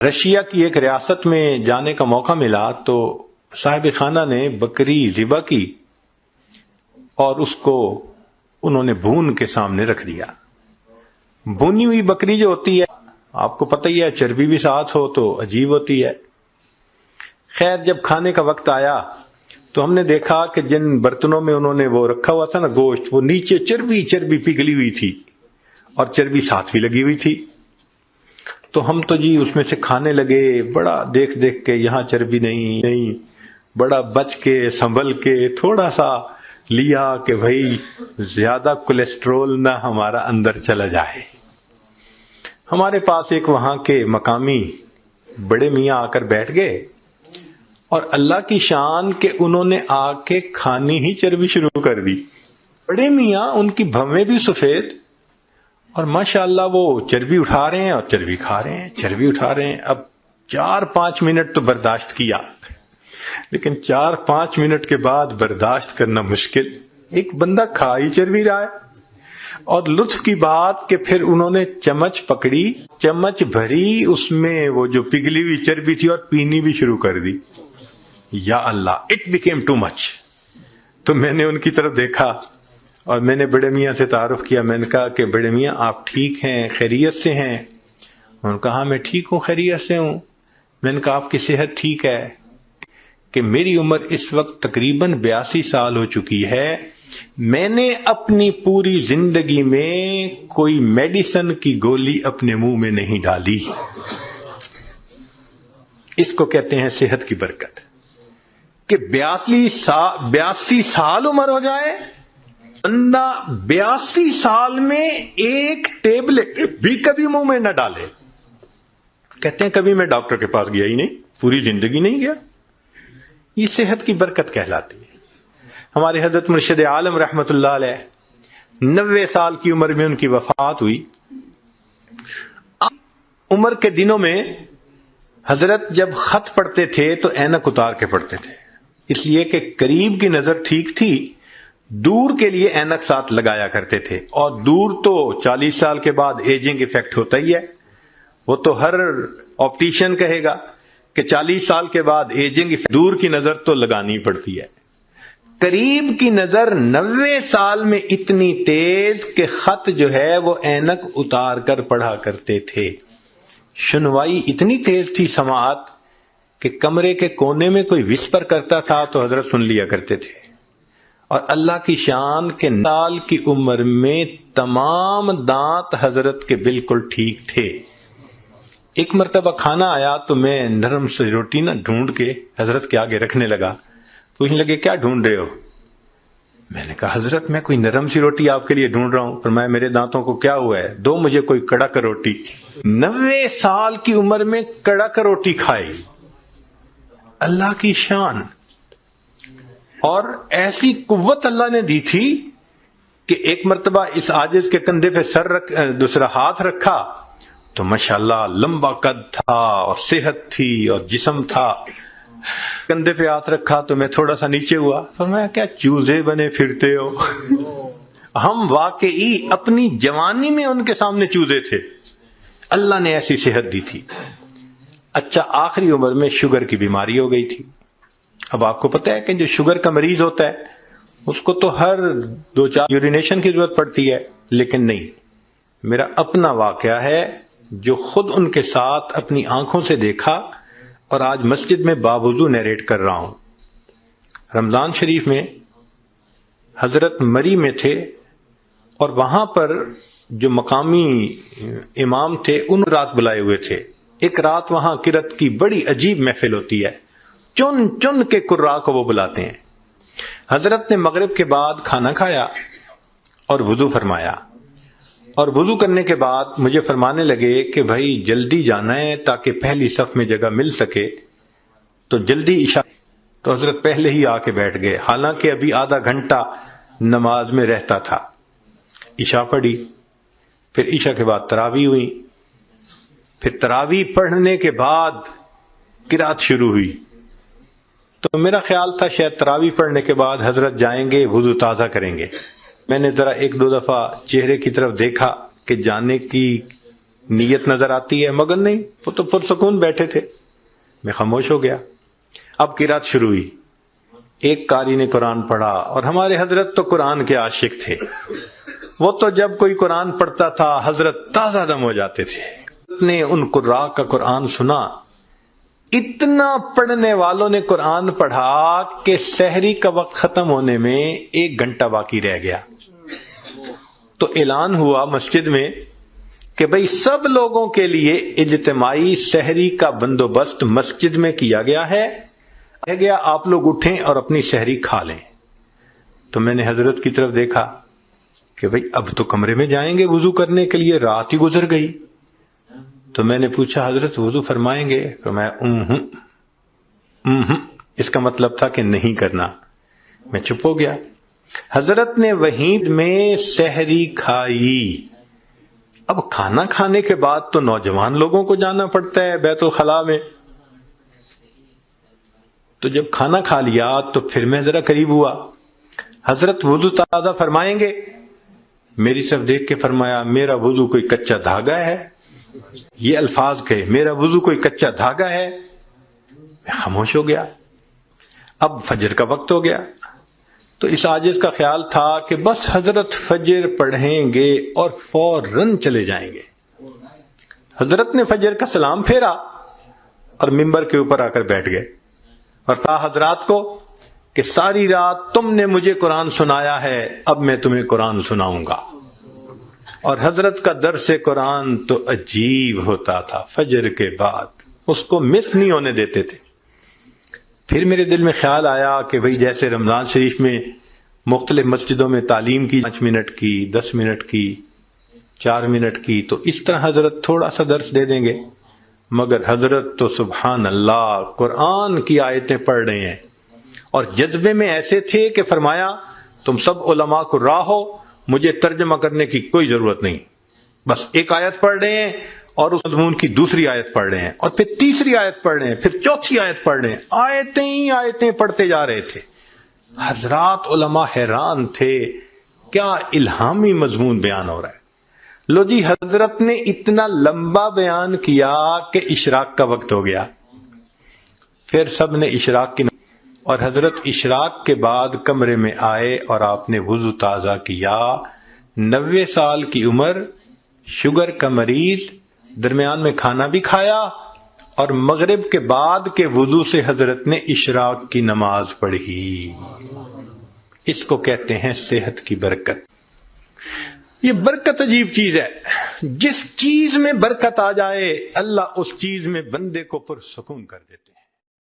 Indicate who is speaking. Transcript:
Speaker 1: Russia کی ایک ریاست میں جانے کا موقع ملا تو صاحب خانہ نے بکری ذبح کی اور اس کو انہوں نے بھون کے سامنے رکھ دیا۔ بھونی ہوئی بکری جو ہوتی ہے آپ کو پتہ ہی ہے، چربی بھی ساتھ ہو تو عجیب ہوتی ہے۔ خیر جب کھانے کا وقت آیا تو ہم نے دیکھا کہ جن برتنوں میں انہوں نے وہ رکھا ہوا تھا نا گوشت، وہ نیچے چربی پگھلی ہوئی تھی اور چربی ساتھ بھی لگی ہوئی تھی۔ تو ہم تو جی اس میں سے کھانے لگے، بڑا دیکھ کے یہاں چربی نہیں، بڑا بچ کے سنبھل کے تھوڑا سا لیا کہ بھائی زیادہ کولیسٹرول نہ ہمارا اندر چلا جائے۔ ہمارے پاس ایک وہاں کے مقامی بڑے میاں آ کر بیٹھ گئے اور اللہ کی شان کہ انہوں نے آ کے کھانی ہی چربی شروع کر دی۔ بڑے میاں، ان کی بھویں بھی سفید، اور ماشاءاللہ وہ چربی اٹھا رہے ہیں اور چربی کھا رہے ہیں، چربی اٹھا رہے ہیں۔ اب 4-5 منٹ تو برداشت کیا، لیکن 4-5 منٹ کے بعد برداشت کرنا مشکل۔ ایک بندہ کھا ہی چربی رہا ہے، اور لطف کی بات کہ پھر انہوں نے چمچ پکڑی، چمچ بھری اس میں وہ جو پگھلی ہوئی چربی تھی اور پینی بھی شروع کر دی۔ یا اللہ، اٹ بیکیم ٹو مچ۔ تو میں نے ان کی طرف دیکھا اور میں نے بڑے میاں سے تعارف کیا۔ میں نے کہا کہ بڑے میاں آپ ٹھیک ہیں، خیریت سے ہیں؟ انہوں نے کہا ہاں میں ٹھیک ہوں، خیریت سے ہوں۔ میں نے کہا آپ کی صحت ٹھیک ہے؟ کہ میری عمر اس وقت تقریباً 82 سال ہو چکی ہے، میں نے اپنی پوری زندگی میں کوئی میڈیسن کی گولی اپنے منہ میں نہیں ڈالی۔ اس کو کہتے ہیں صحت کی برکت، کہ 82 سال عمر ہو جائے، بندہ 82 سال میں ایک ٹیبلٹ بھی کبھی منہ میں نہ ڈالے۔ کہتے ہیں کبھی میں ڈاکٹر کے پاس گیا ہی نہیں، پوری زندگی نہیں گیا۔ یہ صحت کی برکت کہلاتی ہے۔ ہمارے حضرت مرشد عالم رحمت اللہ علیہ 90 سال کی عمر میں ان کی وفات ہوئی۔ عمر کے دنوں میں حضرت جب خط پڑھتے تھے تو اینک اتار کے پڑھتے تھے، اس لیے کہ قریب کی نظر ٹھیک تھی، دور کے لیے اینک ساتھ لگایا کرتے تھے۔ اور دور تو 40 سال کے بعد ایجنگ ایفیکٹ ہوتا ہی ہے، وہ تو ہر آپٹیشین کہے گا کہ 40 سال کے بعد ایجنگ ایفیکٹ، دور کی نظر تو لگانی پڑتی ہے۔ قریب کی نظر 90 سال میں اتنی تیز کہ خط جو ہے وہ اینک اتار کر پڑھا کرتے تھے۔ سنوائی اتنی تیز تھی سماعت کہ کمرے کے کونے میں کوئی وسپر کرتا تھا تو حضرت سن لیا کرتے تھے۔ اور اللہ کی شان کے سال کی عمر میں تمام دانت حضرت کے بالکل ٹھیک تھے۔ ایک مرتبہ کھانا آیا تو میں نرم سی روٹی نہ ڈھونڈ کے حضرت کے آگے رکھنے لگا۔ پوچھنے لگے کیا ڈھونڈ رہے ہو؟ میں نے کہا حضرت میں کوئی نرم سی روٹی آپ کے لیے ڈھونڈ رہا ہوں۔ فرمایا میرے دانتوں کو کیا ہوا ہے، دو مجھے کوئی کڑک روٹی۔ 90 سال کی عمر میں کڑک روٹی کھائی، اللہ کی شان۔ اور ایسی قوت اللہ نے دی تھی کہ ایک مرتبہ اس عاجز کے کندھے پہ دوسرا ہاتھ رکھا تو ماشاءاللہ لمبا قد تھا اور صحت تھی اور جسم تھا۔ کندھے پہ ہاتھ رکھا تو میں تھوڑا سا نیچے ہوا، فرمایا کیا چوزے بنے پھرتے ہو؟ ہم واقعی اپنی جوانی میں ان کے سامنے چوزے تھے، اللہ نے ایسی صحت دی تھی۔ اچھا آخری عمر میں شوگر کی بیماری ہو گئی تھی۔ اب آپ کو پتہ ہے کہ جو شوگر کا مریض ہوتا ہے اس کو تو ہر 2-4 یورینیشن کی ضرورت پڑتی ہے، لیکن نہیں، میرا اپنا واقعہ ہے جو خود ان کے ساتھ اپنی آنکھوں سے دیکھا اور آج مسجد میں باوضو نیریٹ کر رہا ہوں۔ رمضان شریف میں حضرت مری میں تھے اور وہاں پر جو مقامی امام تھے ان رات بلائے ہوئے تھے۔ ایک رات وہاں قرات کی بڑی عجیب محفل ہوتی ہے، چن چن کے قراء کو وہ بلاتے ہیں۔ حضرت نے مغرب کے بعد کھانا کھایا اور وضو فرمایا، اور وضو کرنے کے بعد مجھے فرمانے لگے کہ بھائی جلدی جانا ہے تاکہ پہلی صف میں جگہ مل سکے، تو جلدی عشاء۔ تو حضرت پہلے ہی آ کے بیٹھ گئے، حالانکہ ابھی آدھا گھنٹہ نماز میں رہتا تھا۔ عشاء پڑھی، پھر عشاء کے بعد تراویح ہوئی، پھر تراویح پڑھنے کے بعد قرات شروع ہوئی۔ تو میرا خیال تھا شاید تراویح پڑھنے کے بعد حضرت جائیں گے وضو تازہ کریں گے۔ میں نے ذرا 1-2 دفعہ چہرے کی طرف دیکھا کہ جانے کی نیت نظر آتی ہے مگر نہیں، وہ تو پرسکون بیٹھے تھے. میں خاموش ہو گیا. اب قرات شروع ہوئی. ایک قاری نے قرآن پڑھا، اور ہمارے حضرت تو قرآن کے عاشق تھے. وہ تو جب کوئی قرآن پڑھتا تھا حضرت تازہ دم ہو جاتے تھے. نے ان قراء کا قرآن سنا. اتنا پڑھنے والوں نے قرآن پڑھا کہ سحری کا وقت ختم ہونے میں 1 گھنٹہ باقی رہ گیا. تو اعلان ہوا مسجد میں کہ بھئی سب لوگوں کے لیے اجتماعی سحری کا بندوبست مسجد میں کیا گیا ہے. کہا گیا آپ لوگ اٹھیں اور اپنی سحری کھا لیں. تو میں نے حضرت کی طرف دیکھا کہ بھئی اب تو کمرے میں جائیں گے وضو کرنے کے لیے، رات ہی گزر گئی. تو میں نے پوچھا حضرت وضو فرمائیں گے؟ فرمایا اس کا مطلب تھا کہ نہیں کرنا. میں چپ ہو گیا. حضرت نے وہیں میں سحری کھائی. اب کھانا کھانے کے بعد تو نوجوان لوگوں کو جانا پڑتا ہے بیت الخلاء میں. تو جب کھانا کھا لیا تو پھر میں ذرا قریب ہوا. حضرت وضو تازہ فرمائیں گے؟ میری طرف دیکھ کے فرمایا میرا وضو کوئی کچا دھاگا ہے. یہ الفاظ کہے میرا وضو کوئی کچا دھاگا ہے. میں خاموش ہو گیا. اب فجر کا وقت ہو گیا. تو اس عاجز کا خیال تھا کہ بس حضرت فجر پڑھیں گے اور فوراً چلے جائیں گے. حضرت نے فجر کا سلام پھیرا اور ممبر کے اوپر آ کر بیٹھ گئے اور کہا حضرات کو کہ ساری رات تم نے مجھے قرآن سنایا ہے، اب میں تمہیں قرآن سناؤں گا. اور حضرت کا درس قرآن تو عجیب ہوتا تھا. فجر کے بعد اس کو مس نہیں ہونے دیتے تھے. پھر میرے دل میں خیال آیا کہ بھئی جیسے رمضان شریف میں مختلف مسجدوں میں تعلیم کی 5 منٹ کی، 10 منٹ کی، 4 منٹ کی، تو اس طرح حضرت تھوڑا سا درس دے دیں گے. مگر حضرت تو سبحان اللہ قرآن کی آیتیں پڑھ رہے ہیں اور جذبے میں ایسے تھے کہ فرمایا تم سب علماء کو راہ ہو، مجھے ترجمہ کرنے کی کوئی ضرورت نہیں. بس ایک آیت پڑھ رہے ہیں اور اس مضمون کی دوسری آیت پڑھ رہے ہیں اور پھر تیسری آیت پڑھ رہے ہیں، پھر چوتھی آیت پڑھ رہے ہیں. آیتیں ہی آیتیں پڑھتے جا رہے تھے. حضرات علماء حیران تھے کیا الہامی مضمون بیان ہو رہا ہے. لو جی حضرت نے اتنا لمبا بیان کیا کہ اشراق کا وقت ہو گیا. پھر سب نے اشراق کی اور حضرت اشراق کے بعد کمرے میں آئے اور آپ نے وضو تازہ کیا. 90 سال کی عمر، شوگر کا مریض، درمیان میں کھانا بھی کھایا اور مغرب کے بعد کے وضو سے حضرت نے اشراق کی نماز پڑھی. اس کو کہتے ہیں صحت کی برکت. یہ برکت عجیب چیز ہے. جس چیز میں برکت آ جائے اللہ اس چیز میں بندے کو پرسکون کر دیتے ہیں.